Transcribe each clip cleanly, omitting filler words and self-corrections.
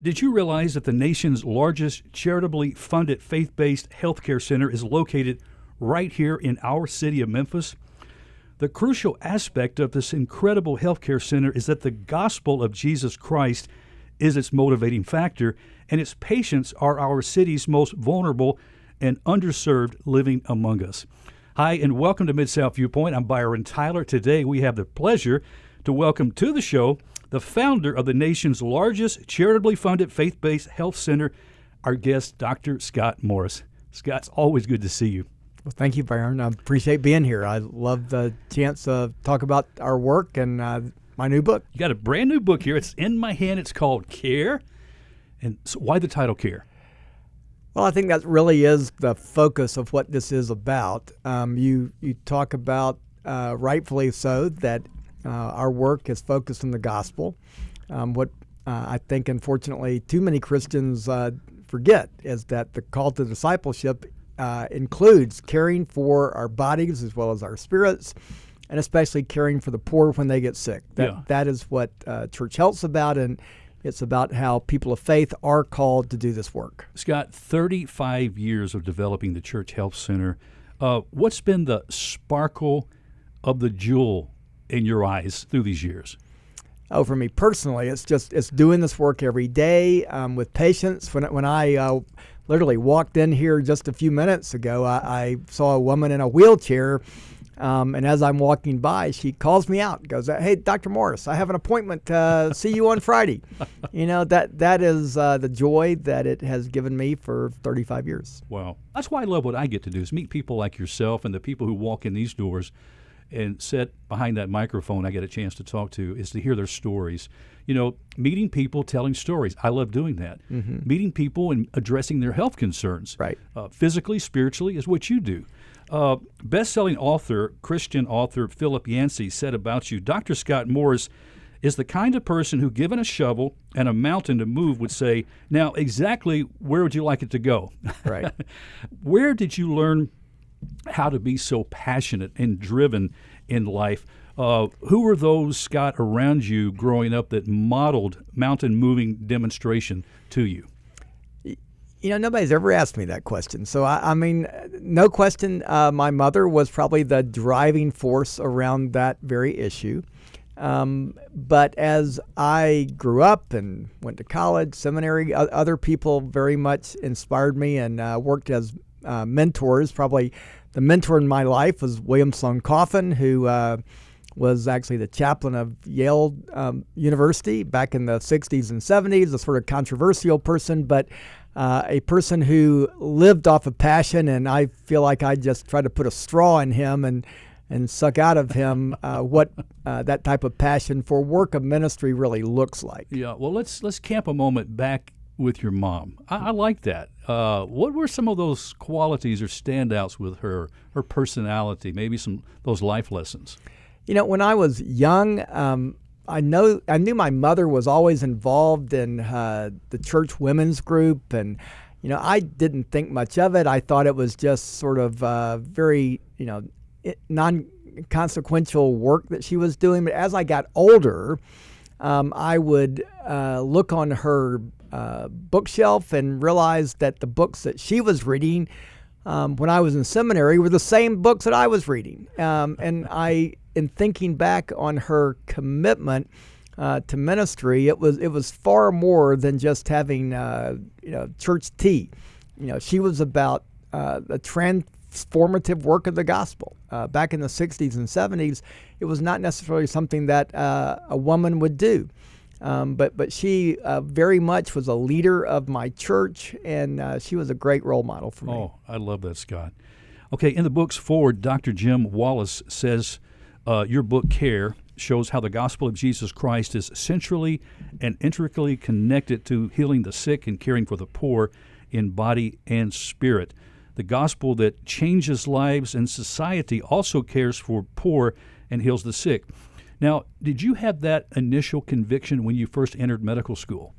Did you realize that the nation's largest charitably funded faith-based healthcare center is located right here in our city of Memphis? The crucial aspect of this incredible healthcare center is that the gospel of Jesus Christ is its motivating factor, and its patients are our city's most vulnerable and underserved living among us. Hi, and welcome to Mid-South Viewpoint. I'm Byron Tyler. Today we have the pleasure to welcome to the show the founder of the nation's largest charitably funded faith-based health center, our guest, Dr. Scott Morris. Scott, it's always good to see you. Well, thank you, Byron. I appreciate being here. I love the chance to talk about our work and my new book. You got a brand new book here. It's in my hand. It's called Care. And so why the title Care? Well, I think that really is the focus of what this is about. You talk about, rightfully so, that our work is focused on the gospel. What I think, unfortunately, too many Christians forget is that the call to discipleship includes caring for our bodies as well as our spirits, and especially caring for the poor when they get sick. That is what Church Health's about, and it's about how people of faith are called to do this work. Scott, 35 years of developing the Church Health Center. What's been the sparkle of the jewel in your eyes through these years? Oh, for me personally, it's doing this work every day with patients. When I literally walked in here just a few minutes ago, I saw a woman in a wheelchair, and as I'm walking by, she calls me out and goes, "Hey, Dr. Morris, I have an appointment to see you on Friday." You know, that is the joy that it has given me for 35 years. Wow. That's why I love what I get to do, is meet people like yourself and the people who walk in these doors and sit behind that microphone I get a chance to talk to, is to hear their stories. You know, meeting people, telling stories. I love doing that. Mm-hmm. Meeting people and addressing their health concerns. Right. Physically, spiritually, is what you do. Best-selling author, Christian author Philip Yancey said about you, Dr. Scott Morris is the kind of person who, given a shovel and a mountain to move, would say, "Now, exactly where would you like it to go?" Right. Where did you learn how to be so passionate and driven in life? Who were those, Scott, around you growing up that modeled mountain moving demonstration to you? You know, nobody's ever asked me that question. So, I mean, no question, my mother was probably the driving force around that very issue. But as I grew up and went to college, seminary, other people very much inspired me and worked as mentors. Probably the mentor in my life was William Sloane Coffin, who was actually the chaplain of Yale University back in the 60s and 70s, a sort of controversial person, but a person who lived off of passion, and I feel like I just tried to put a straw in him and suck out of him what that type of passion for work of ministry really looks like. Yeah, well, let's camp a moment back with your mom. I like that. What were some of those qualities or standouts with her personality, maybe some those life lessons? You know, when I was young, I knew my mother was always involved in the church women's group, and you know, I didn't think much of it. I thought it was just sort of very, you know, non-consequential work that she was doing. But as I got older, I would look on her bookshelf and realize that the books that she was reading when I was in seminary were the same books that I was reading. And in thinking back on her commitment to ministry, it was far more than just having church tea. You know, she was about the transformative work of the gospel. Back in the 60s and 70s, it was not necessarily something that a woman would do. But she very much was a leader of my church, and she was a great role model for me. Oh, I love that, Scott. Okay, in the book's foreword, Dr. Jim Wallace says your book, Care, shows how the gospel of Jesus Christ is centrally and intricately connected to healing the sick and caring for the poor in body and spirit. The gospel that changes lives and society also cares for poor and heals the sick. Now, did you have that initial conviction when you first entered medical school?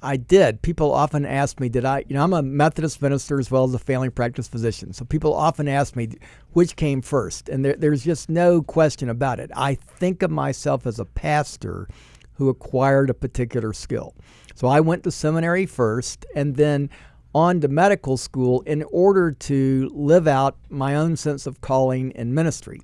I did. People often ask me, I'm a Methodist minister as well as a family practice physician. So people often ask me, which came first? And there's just no question about it. I think of myself as a pastor who acquired a particular skill. So I went to seminary first and then on to medical school in order to live out my own sense of calling and ministry.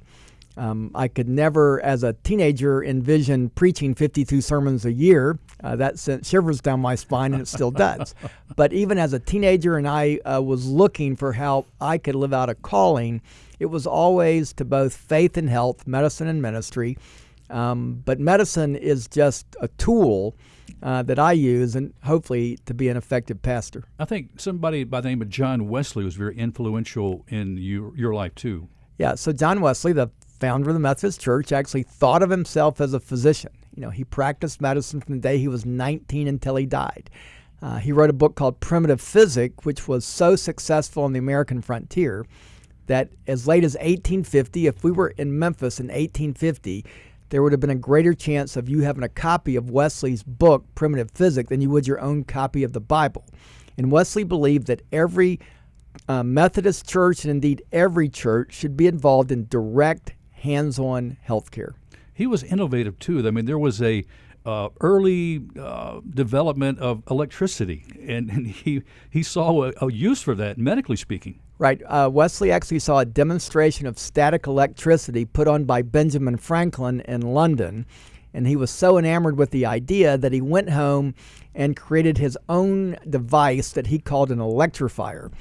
I could never, as a teenager, envision preaching 52 sermons a year. That sent shivers down my spine, and it still does. But even as a teenager, and I was looking for how I could live out a calling, it was always to both faith and health, medicine and ministry. But medicine is just a tool that I use, and hopefully to be an effective pastor. I think somebody by the name of John Wesley was very influential in your life too. Yeah, so John Wesley, the founder of the Methodist Church, actually thought of himself as a physician. He practiced medicine from the day he was 19 until he died. He wrote a book called Primitive Physic, which was so successful on the American frontier that as late as 1850, if we were in Memphis in 1850, there would have been a greater chance of you having a copy of Wesley's book, Primitive Physic, than you would your own copy of the Bible. And Wesley believed that every Methodist church, and indeed every church, should be involved in direct hands-on health care. He was innovative too. I mean, there was a early development of electricity, and he saw a use for that, medically speaking. Right. Wesley actually saw a demonstration of static electricity put on by Benjamin Franklin in London, and he was so enamored with the idea that he went home and created his own device that he called an electrifier,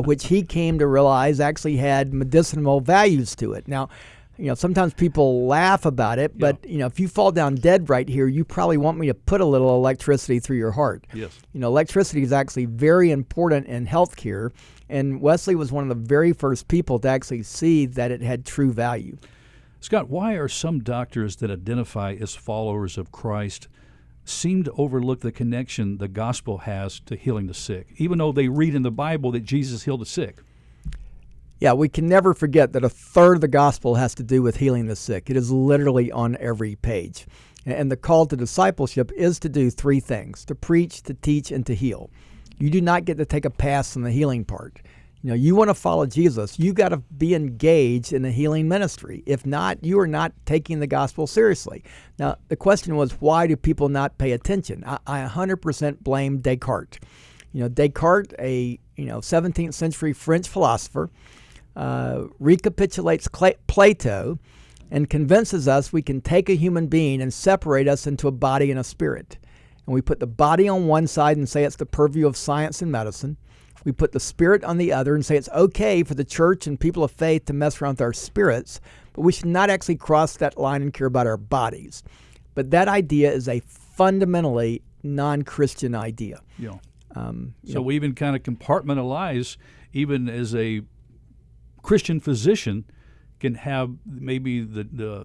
which he came to realize actually had medicinal values to it. Now, sometimes people laugh about it, but, if you fall down dead right here, you probably want me to put a little electricity through your heart. Yes. Electricity is actually very important in healthcare, and Wesley was one of the very first people to actually see that it had true value. Scott, why are some doctors that identify as followers of Christ seem to overlook the connection the gospel has to healing the sick, even though they read in the Bible that Jesus healed the sick? Yeah, we can never forget that a third of the gospel has to do with healing the sick. It is literally on every page. And the call to discipleship is to do three things: to preach, to teach, and to heal. You do not get to take a pass on the healing part. You want to follow Jesus, you got to be engaged in the healing ministry. If not, you are not taking the gospel seriously. Now, the question was, why do people not pay attention? I 100% blame Descartes. Descartes, a 17th century French philosopher, recapitulates Plato and convinces us we can take a human being and separate us into a body and a spirit. And we put the body on one side and say it's the purview of science and medicine. We put the spirit on the other and say it's okay for the church and people of faith to mess around with our spirits, but we should not actually cross that line and care about our bodies. But that idea is a fundamentally non-Christian idea. Yeah. So we even kind of compartmentalize, even as a Christian physician can have maybe the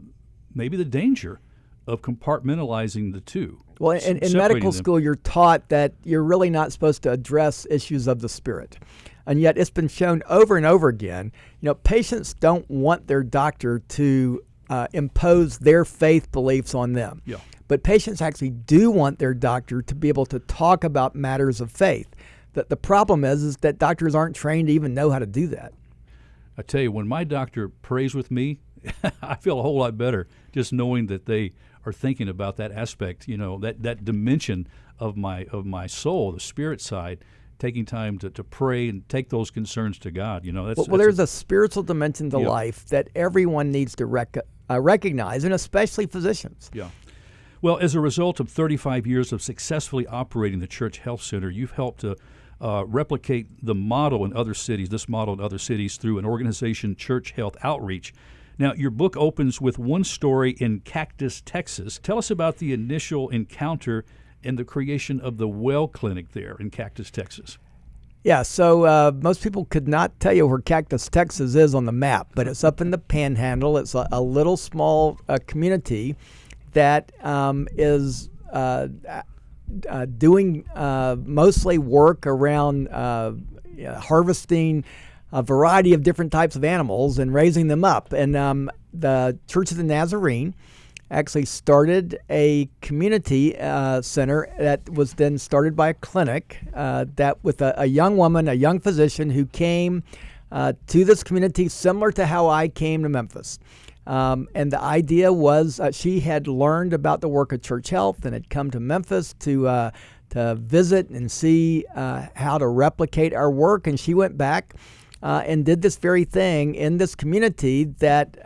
danger of compartmentalizing the two. Well, in medical school, you're taught that you're really not supposed to address issues of the spirit. And yet it's been shown over and over again, patients don't want their doctor to impose their faith beliefs on them. Yeah. But patients actually do want their doctor to be able to talk about matters of faith. The problem is that doctors aren't trained to even know how to do that. I tell you, when my doctor prays with me, I feel a whole lot better just knowing that they are thinking about that aspect, that dimension of my soul, the spirit side, taking time to pray and take those concerns to God. There's a spiritual dimension to life that everyone needs to recognize, and especially physicians. Yeah. Well, as a result of 35 years of successfully operating the Church Health Center, you've helped to replicate this model in other cities through an organization, Church Health Outreach. Now, your book opens with one story in Cactus, Texas. Tell us about the initial encounter and the creation of the Well Clinic there in Cactus, Texas. Yeah, so most people could not tell you where Cactus, Texas is on the map, but it's up in the Panhandle. It's a little small community that is doing mostly work around harvesting a variety of different types of animals and raising them up. And the Church of the Nazarene actually started a community center that was then started by a clinic that with a young woman, a young physician who came to this community similar to how I came to Memphis. And the idea was she had learned about the work of Church Health and had come to Memphis to visit and see how to replicate our work. And she went back and did this very thing in this community that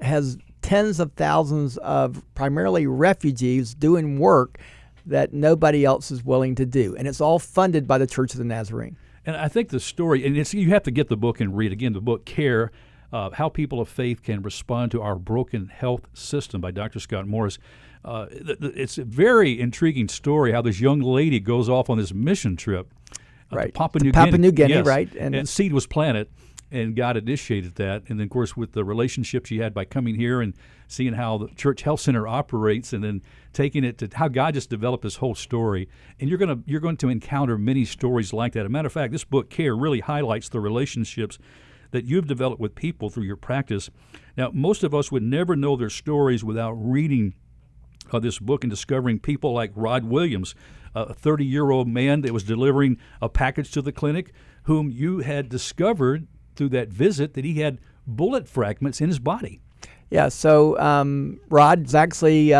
has tens of thousands of primarily refugees doing work that nobody else is willing to do. And it's all funded by the Church of the Nazarene. And I think the story, and you have to get the book and read, again, the book Care, How People of Faith Can Respond to Our Broken Health System by Dr. Scott Morris. It's a very intriguing story how this young lady goes off on this mission trip right. to Papua New Guinea, yes. right. And seed was planted, and God initiated that. And then, of course, with the relationship she had by coming here and seeing how the Church Health Center operates, and then taking it to how God just developed this whole story. And you're going to encounter many stories like that. As a matter of fact, this book, Care, really highlights the relationships that you've developed with people through your practice. Now, most of us would never know their stories without reading this book and discovering people like Rod Williams, a 30-year-old man that was delivering a package to the clinic, whom you had discovered through that visit that he had bullet fragments in his body. Yeah, so Rod's actually,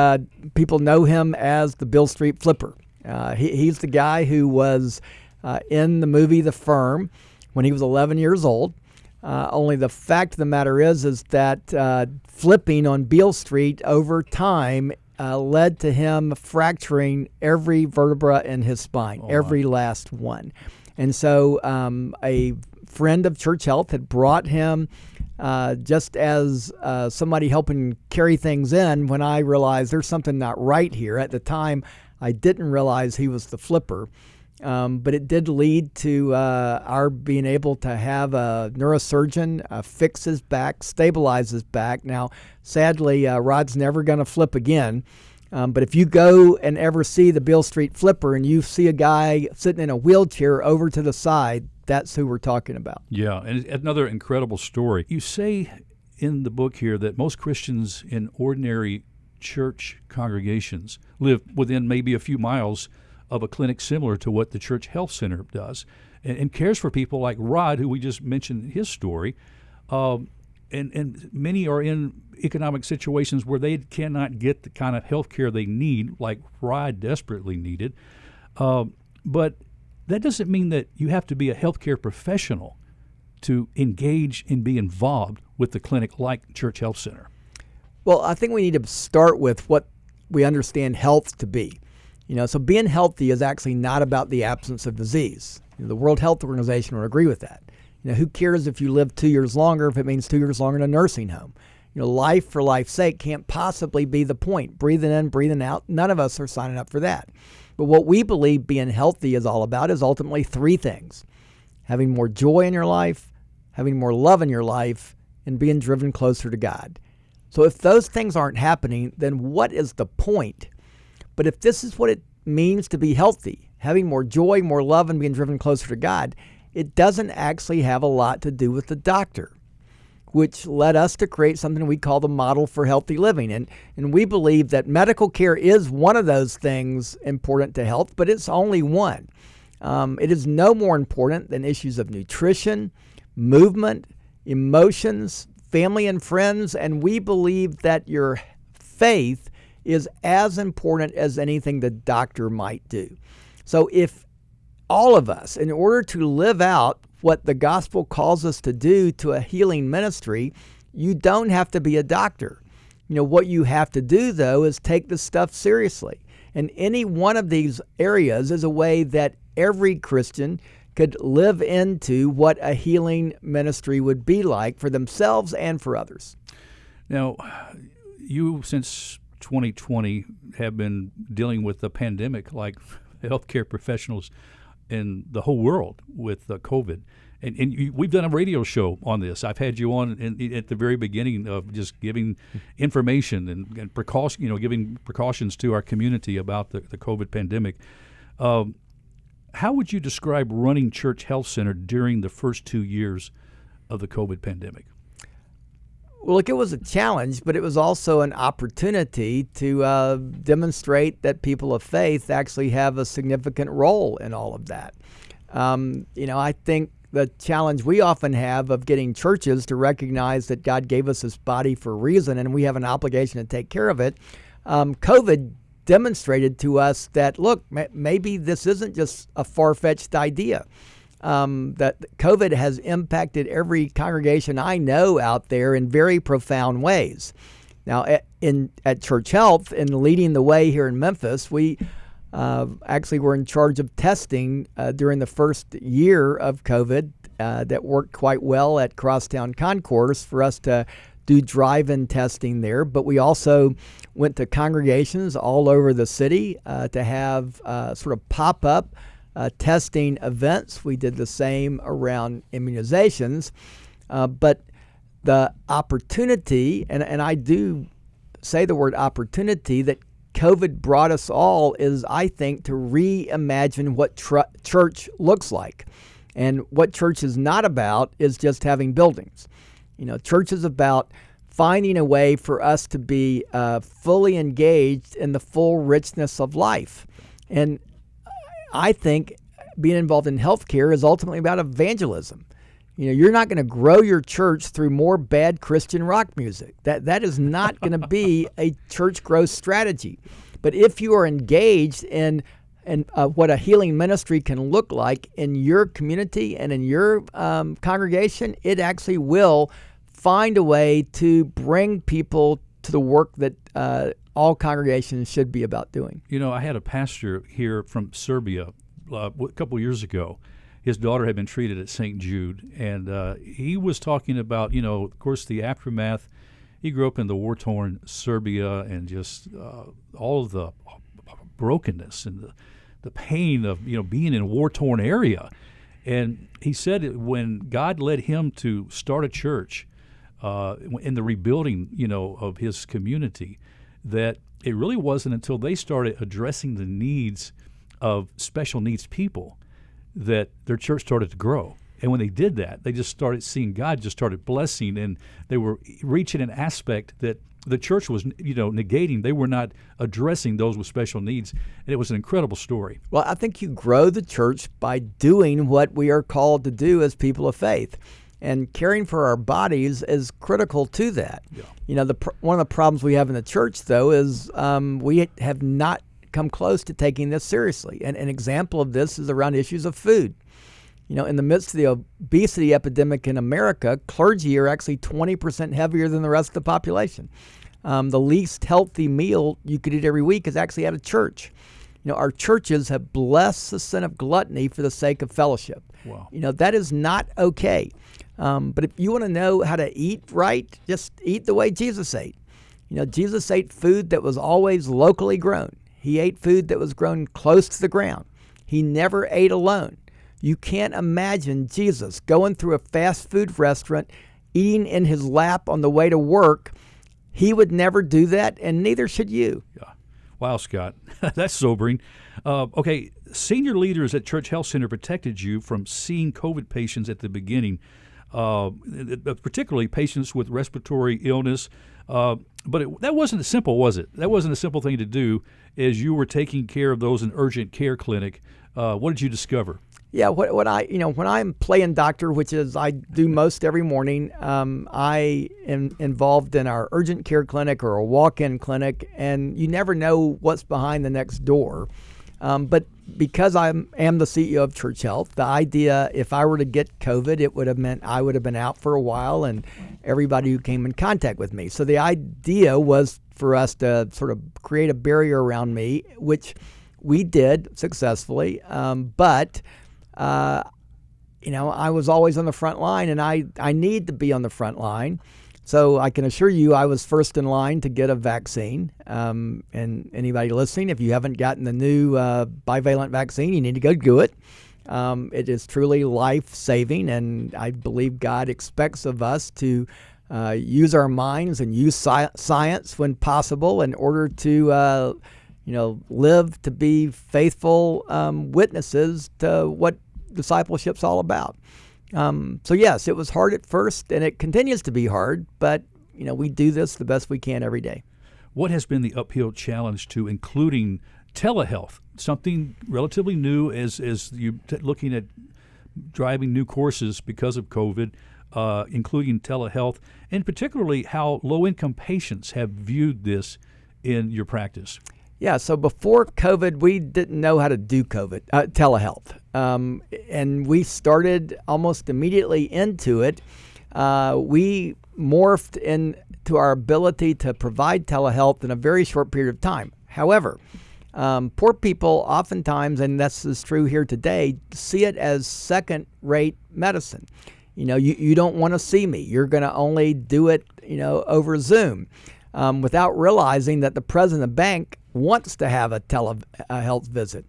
people know him as the Beale Street Flipper. He's the guy who was in the movie The Firm when he was 11 years old. Only the fact of the matter is that flipping on Beale Street over time led to him fracturing every vertebra in his spine, every last one. And so a friend of Church Health had brought him just as somebody helping carry things in when I realized there's something not right here. At the time, I didn't realize he was the flipper. But it did lead to our being able to have a neurosurgeon fix his back, stabilize his back. Now, sadly, Rod's never going to flip again. But if you go and ever see the Beale Street Flipper and you see a guy sitting in a wheelchair over to the side, that's who we're talking about. Yeah, and another incredible story. You say in the book here that most Christians in ordinary church congregations live within maybe a few miles of a clinic similar to what the Church Health Center does, and cares for people like Rod, who we just mentioned his story, and many are in economic situations where they cannot get the kind of health care they need, like Rod desperately needed. But that doesn't mean that you have to be a healthcare professional to engage and be involved with the clinic like Church Health Center. Well, I think we need to start with what we understand health to be. So being healthy is actually not about the absence of disease. The World Health Organization would agree with that. Who cares if you live 2 years longer if it means 2 years longer in a nursing home? Life for life's sake can't possibly be the point. Breathing in, breathing out, none of us are signing up for that. But what we believe being healthy is all about is ultimately three things: having more joy in your life, having more love in your life, and being driven closer to God. So if those things aren't happening, then what is the point? But if this is what it means to be healthy, having more joy, more love, and being driven closer to God, it doesn't actually have a lot to do with the doctor, which led us to create something we call the model for healthy living. And we believe that medical care is one of those things important to health, but it's only one. It is no more important than issues of nutrition, movement, emotions, family and friends, and we believe that your faith is as important as anything the doctor might do. So if all of us, in order to live out what the gospel calls us to do to a healing ministry, you don't have to be a doctor. What you have to do, though, is take this stuff seriously. And any one of these areas is a way that every Christian could live into what a healing ministry would be like for themselves and for others. Now, you, since 2020, have been dealing with the pandemic like healthcare professionals in the whole world with COVID. And we've done a radio show on this. I've had you on at the very beginning of just giving information and precaution, giving precautions to our community about the COVID pandemic. How would you describe running Church Health Center during the first 2 years of the COVID pandemic? Well, look, it was a challenge, but it was also an opportunity to demonstrate that people of faith actually have a significant role in all of that. I think the challenge we often have of getting churches to recognize that God gave us this body for a reason and we have an obligation to take care of it. COVID demonstrated to us that, look, maybe this isn't just a far-fetched idea. That COVID has impacted every congregation I know out there in very profound ways. Now, at Church Health, in leading the way here in Memphis, we actually were in charge of testing during the first year of COVID. That worked quite well at Crosstown Concourse for us to do drive-in testing there. But we also went to congregations all over the city to have sort of pop-up testing events. We did the same around immunizations. But the opportunity, and I do say the word opportunity, that COVID brought us all is, I think, to reimagine what church looks like. And what church is not about is just having buildings. Church is about finding a way for us to be fully engaged in the full richness of life. And I think being involved in healthcare is ultimately about evangelism. You're not going to grow your church through more bad Christian rock music. That is not going to be a church growth strategy. But if you are engaged in what a healing ministry can look like in your community and in your congregation, it actually will find a way to bring people to the work that all congregations should be about doing. I had a pastor here from Serbia a couple years ago. His daughter had been treated at St. Jude, and he was talking about, of course, the aftermath. He grew up in the war-torn Serbia and just all of the brokenness and the pain of, being in a war-torn area. And he said when God led him to start a church in the rebuilding, of his community, that it really wasn't until they started addressing the needs of special needs people that their church started to grow. And when they did that, they just started seeing God just started blessing, and they were reaching an aspect that the church was, negating. They were not addressing those with special needs. And it was an incredible story. Well, I think you grow the church by doing what we are called to do as people of faith. And caring for our bodies is critical to that. Yeah. One of the problems we have in the church, though, is we have not come close to taking this seriously. And an example of this is around issues of food. In the midst of the obesity epidemic in America, clergy are actually 20% heavier than the rest of the population. The least healthy meal you could eat every week is actually at a church. Our churches have blessed the sin of gluttony for the sake of fellowship. Wow. That is not okay. But if you want to know how to eat right, just eat the way Jesus ate. Jesus ate food that was always locally grown. He ate food that was grown close to the ground. He never ate alone. You can't imagine Jesus going through a fast food restaurant, eating in his lap on the way to work. He would never do that, and neither should you. Yeah. Wow, Scott. That's sobering. Okay, senior leaders at Church Health Center protected you from seeing COVID patients at the beginning, particularly patients with respiratory illness. But that wasn't simple, was it? That wasn't a simple thing to do as you were taking care of those in urgent care clinic. What did you discover? Yeah, when I'm playing doctor, which is I do most every morning, I am involved in our urgent care clinic or a walk-in clinic, and you never know what's behind the next door. But because I am the CEO of Church Health, the idea, if I were to get COVID, it would have meant I would have been out for a while and everybody who came in contact with me. So the idea was for us to sort of create a barrier around me, which we did successfully. But I was always on the front line, and I need to be on the front line. So I can assure you I was first in line to get a vaccine. And anybody listening, if you haven't gotten the new bivalent vaccine, you need to go do it. It is truly life-saving, and I believe God expects of us to use our minds and use science when possible in order to live to be faithful witnesses to what discipleship's all about. So yes, it was hard at first, and it continues to be hard, but we do this the best we can every day. What has been the uphill challenge to including telehealth, something relatively new as you looking at driving new courses because of COVID, including telehealth, and particularly how low-income patients have viewed this in your practice. Yeah, so before COVID, we didn't know how to do telehealth. And we started almost immediately into it. We morphed into our ability to provide telehealth in a very short period of time. However, poor people oftentimes, and this is true here today, see it as second-rate medicine. You don't want to see me. You're going to only do it, over Zoom, without realizing that the president of the bank wants to have a telehealth visit.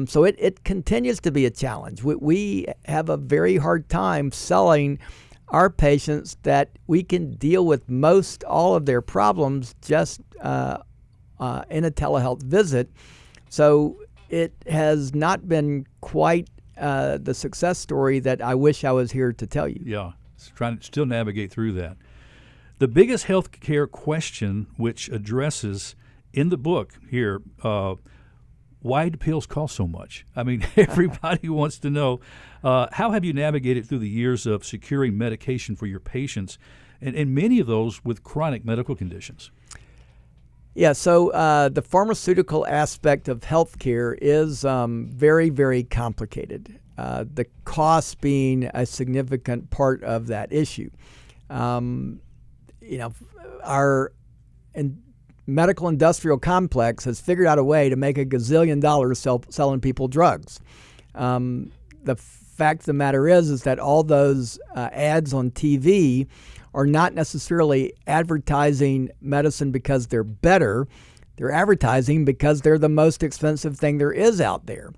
So it continues to be a challenge. We have a very hard time selling our patients that we can deal with most all of their problems just in a telehealth visit. So it has not been quite the success story that I wish I was here to tell you. Yeah, trying to still navigate through that. The biggest healthcare question, which addresses in the book here, why do pills cost so much? I mean, everybody wants to know. How have you navigated through the years of securing medication for your patients, and many of those with chronic medical conditions? Yeah, so the pharmaceutical aspect of healthcare is very, very complicated. The cost being a significant part of that issue. Our medical industrial complex has figured out a way to make $1 gazillion selling people drugs. The fact of the matter is that all those ads on TV are not necessarily advertising medicine because they're better. They're advertising because they're the most expensive thing there is out there.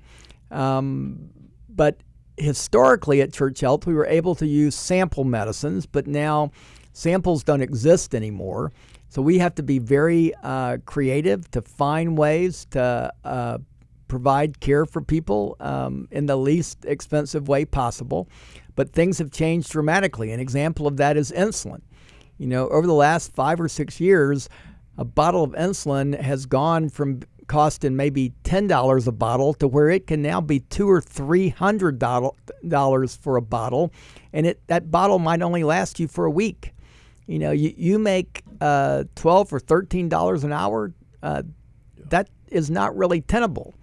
But historically at Church Health, we were able to use sample medicines, but now samples don't exist anymore. So we have to be very creative to find ways to provide care for people in the least expensive way possible. But things have changed dramatically. An example of that is insulin. Over the last 5 or 6 years, a bottle of insulin has gone from costing maybe $10 a bottle to where it can now be $200 or $300 for a bottle, and that bottle might only last you for a week. You make $12 or $13 an hour. That is not really tenable.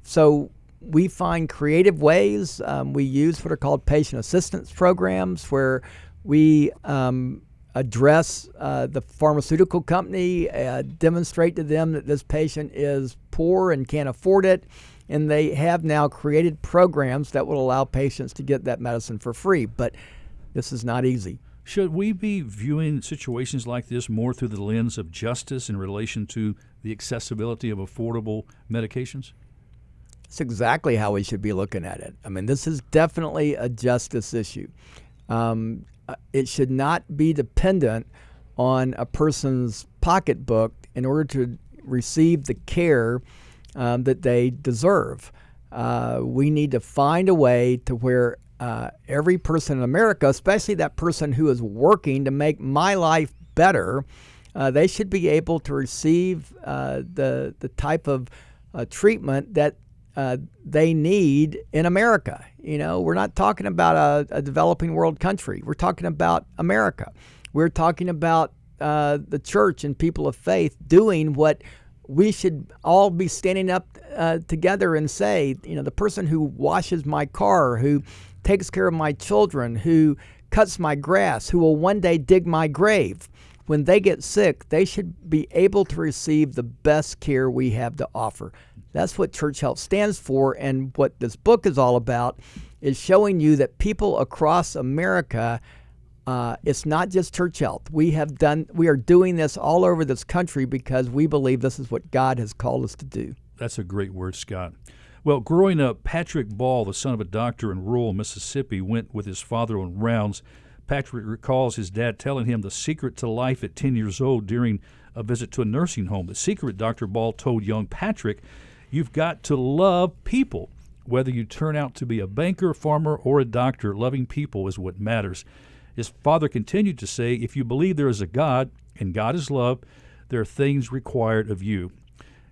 So we find creative ways. We use what are called patient assistance programs, where we address the pharmaceutical company, demonstrate to them that this patient is poor and can't afford it, and they have now created programs that will allow patients to get that medicine for free. But this is not easy. Should we be viewing situations like this more through the lens of justice in relation to the accessibility of affordable medications? That's exactly how we should be looking at it. I mean, this is definitely a justice issue. It should not be dependent on a person's pocketbook in order to receive the care that they deserve. We need to find a way to where every person in America, especially that person who is working to make my life better, they should be able to receive the type of treatment that they need in America. We're not talking about a developing world country. We're talking about America. We're talking about the church and people of faith doing what we should all be standing up together and say, the person who washes my car, who takes care of my children, who cuts my grass, who will one day dig my grave, when they get sick, they should be able to receive the best care we have to offer. That's what Church Health stands for, and what this book is all about is showing you that people across America, it's not just Church Health. We are doing this all over this country because we believe this is what God has called us to do. That's a great word, Scott. Well, growing up, Patrick Ball, the son of a doctor in rural Mississippi, went with his father on rounds. Patrick recalls his dad telling him the secret to life at 10 years old during a visit to a nursing home. The secret, Dr. Ball told young Patrick, you've got to love people. Whether you turn out to be a banker, farmer, or a doctor, loving people is what matters. His father continued to say, if you believe there is a God, and God is love, there are things required of you.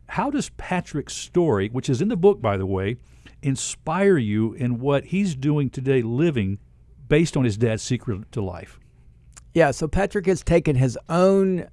How does Patrick's story, which is in the book, by the way, inspire you in what he's doing today, living based on his dad's secret to life? Yeah, so Patrick has taken his own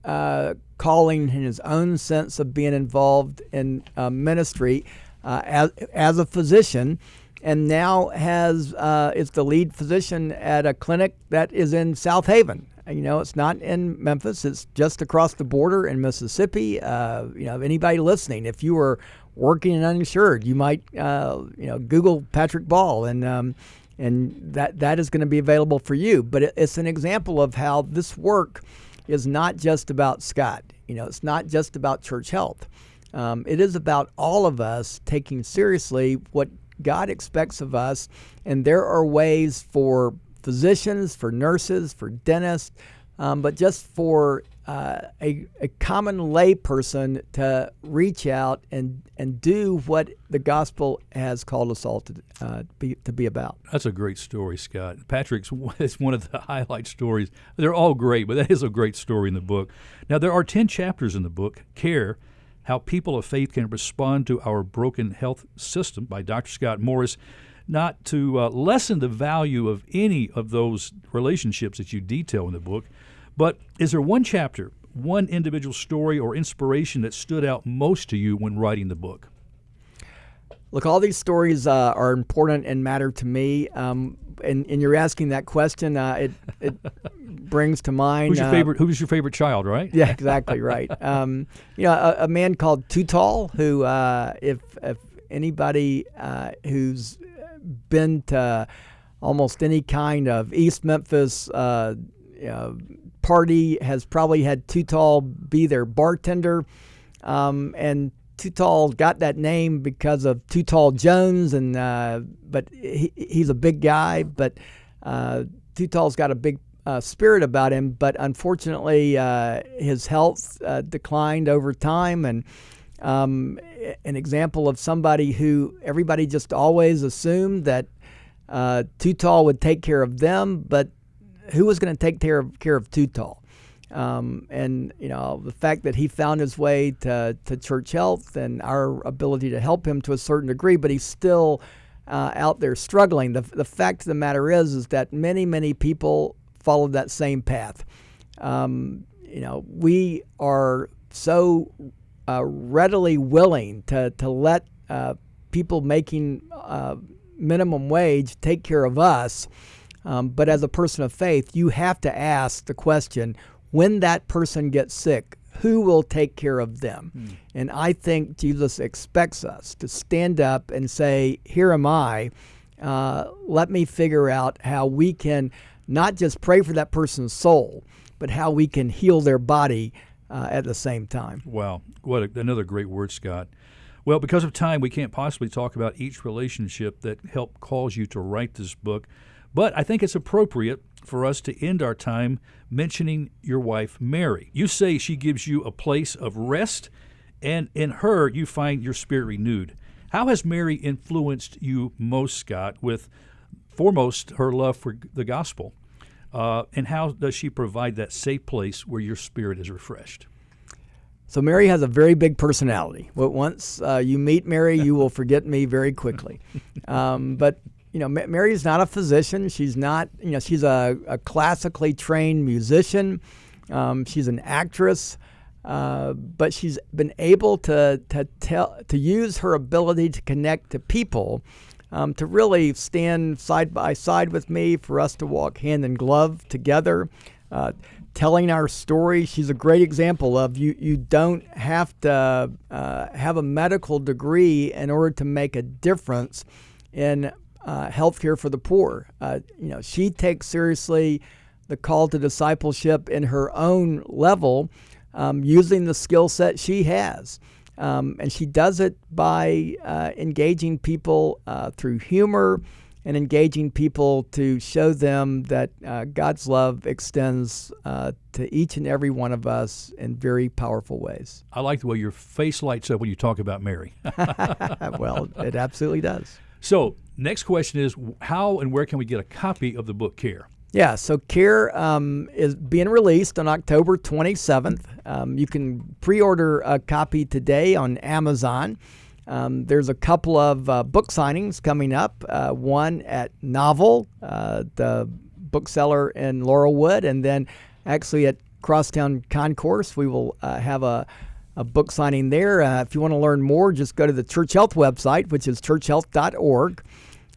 calling and his own sense of being involved in ministry as a physician, and now is the lead physician at a clinic that is in South Haven. It's not in Memphis. It's just across the border in Mississippi. Anybody listening, if you were working in uninsured, you might Google Patrick Ball, and that is going to be available for you. But it's an example of how this work is not just about Scott. It's not just about church health. It is about all of us taking seriously what God expects of us, and there are ways for physicians, for nurses, for dentists, but just for a common lay person to reach out and do what the gospel has called us all to be about. That's a great story, Scott. Patrick's is one of the highlight stories. They're all great, but that is a great story in the book. Now, there are 10 chapters in the book. Care, How People of Faith Can Respond to Our Broken Health System by Dr. Scott Morris. Not to lessen the value of any of those relationships that you detail in the book, but is there one chapter, one individual story or inspiration that stood out most to you when writing the book? Look, all these stories are important and matter to me. And you're asking that question, it brings to mind. Who's your favorite child, right? Yeah, exactly right. A man called Too Tall, who, if anybody who's been to almost any kind of East Memphis party has probably had Too Tall be their bartender, and Too Tall got that name because of Too Tall Jones, and but he's a big guy, but Too Tall's got a big spirit about him, but unfortunately his health declined over time, and an example of somebody who everybody just always assumed that Too Tall would take care of them, but who was going to take care of Too Tall? And the fact that he found his way to church health and our ability to help him to a certain degree, but he's still out there struggling. The fact of the matter is that many people followed that same path. We are so readily willing to let people making minimum wage take care of us. But as a person of faith, you have to ask the question, when that person gets sick, who will take care of them? And I think Jesus expects us to stand up and say, here am I. Let me figure out how we can not just pray for that person's soul, but how we can heal their body at the same time. Wow. Another great word, Scott. Well, because of time, we can't possibly talk about each relationship that helped cause you to write this book. But I think it's appropriate for us to end our time mentioning your wife, Mary. You say she gives you a place of rest, and in her you find your spirit renewed. How has Mary influenced you most, Scott, with foremost her love for the gospel? And how does she provide that safe place where your spirit is refreshed? So Mary has a very big personality. But once you meet Mary, you will forget me very quickly. But Mary's not a physician. She's not. She's a classically trained musician. She's an actress. But she's been able to use her ability to connect to people. To really stand side by side with me, for us to walk hand in glove together, telling our story. She's a great example of you don't have to have a medical degree in order to make a difference in healthcare for the poor. She takes seriously the call to discipleship in her own level, using the skill set she has. And she does it by engaging people through humor and engaging people to show them that God's love extends to each and every one of us in very powerful ways. I like the way your face lights up when you talk about Mary. Well, it absolutely does. So, next question is, how and where can we get a copy of the book Care? Yeah, so Care is being released on October 27th. You can pre-order a copy today on Amazon. There's a couple of book signings coming up. One at Novel, the bookseller in Laurelwood, and then actually at Crosstown Concourse, we will have a book signing there. If you want to learn more, just go to the Church Health website, which is churchhealth.org,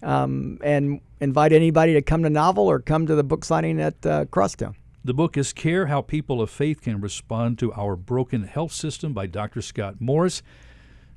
and invite anybody to come to Novel or come to the book signing at Crosstown. The book is Care, How People of Faith Can Respond to Our Broken Health System by Dr. Scott Morris.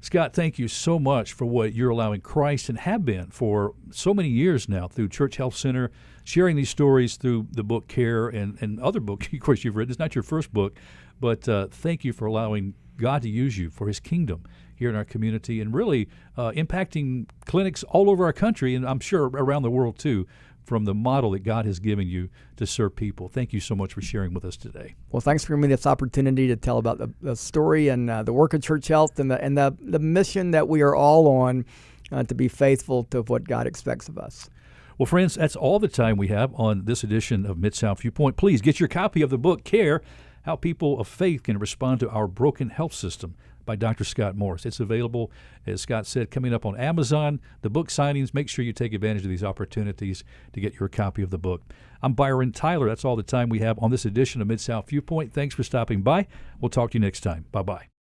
Scott, thank you so much for what you're allowing Christ and have been for so many years now through Church Health Center, sharing these stories through the book Care and other books, of course, you've written. It's not your first book, but thank you for allowing God to use you for his kingdom here in our community and really impacting clinics all over our country and I'm sure around the world too, from the model that God has given you to serve people. Thank you so much for sharing with us today. Well, thanks for giving me this opportunity to tell about the story and the work of Church Health and the mission that we are all on to be faithful to what God expects of us. Well, friends, that's all the time we have on this edition of Mid-South Viewpoint. Please get your copy of the book, Care, How People of Faith Can Respond to Our Broken Health System by Dr. Scott Morris. It's available, as Scott said, coming up on Amazon. The book signings, make sure you take advantage of these opportunities to get your copy of the book. I'm Byron Tyler. That's all the time we have on this edition of Mid-South Viewpoint. Thanks for stopping by. We'll talk to you next time. Bye-bye.